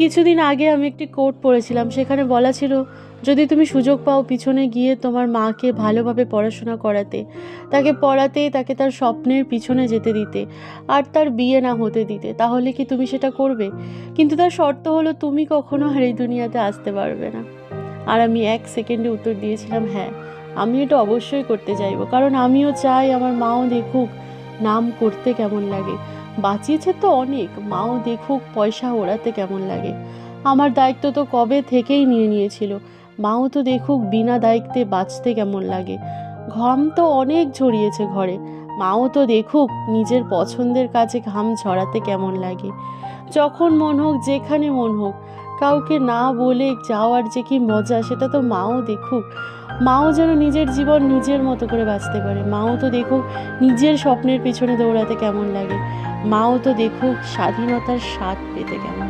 কিছুদিন আগে আমি একটি কোট পড়েছিলাম, সেখানে বলা ছিল যদি তুমি সুযোগ পাও পিছনে গিয়ে তোমার মাকে ভালোভাবে পড়াশোনা করাতে, তাকে পড়াতে, তাকে তার স্বপ্নের পিছনে যেতে দিতে আর তার বিয়ে না হতে দিতে, তাহলে কি তুমি সেটা করবে? কিন্তু তার শর্ত হলো তুমি কখনো আর এই দুনিয়াতে আসতে পারবে না। আর আমি 1 সেকেন্ডে উত্তর দিয়েছিলাম হ্যাঁ, আমি এটা অবশ্যই করতে চাইবো, কারণ আমিও চাই আমার মাও দেখুক নাম করতে কেমন লাগে। বাঁচিয়েছে তো অনেক, মাও দেখুক পয়সা ওড়াতে কেমন লাগে। আমার দায়িত্ব তো কবে থেকেই নিয়ে নিয়েছিল, মাও তো দেখুক বিনা দায়িত্বে বাঁচতে কেমন লাগে। ঘাম তো অনেক ঝরিয়েছে ঘরে, মাও তো দেখুক নিজের পছন্দের কাজে ঘাম ঝরাতে কেমন লাগে। যখন মন হোক, যেখানে মন হোক, কাউকে না বলে যাওয়ার যে কি মজা, সেটা তো মাও দেখুক। মাও যেন নিজের জীবন নিজের মতো করে বাঁচতে পারে। মাও তো দেখুক নিজের স্বপ্নের পিছনে দৌড়াতে কেমন লাগে। মাও তো দেখুক স্বাধীনতার স্বাদ পেতে কেমন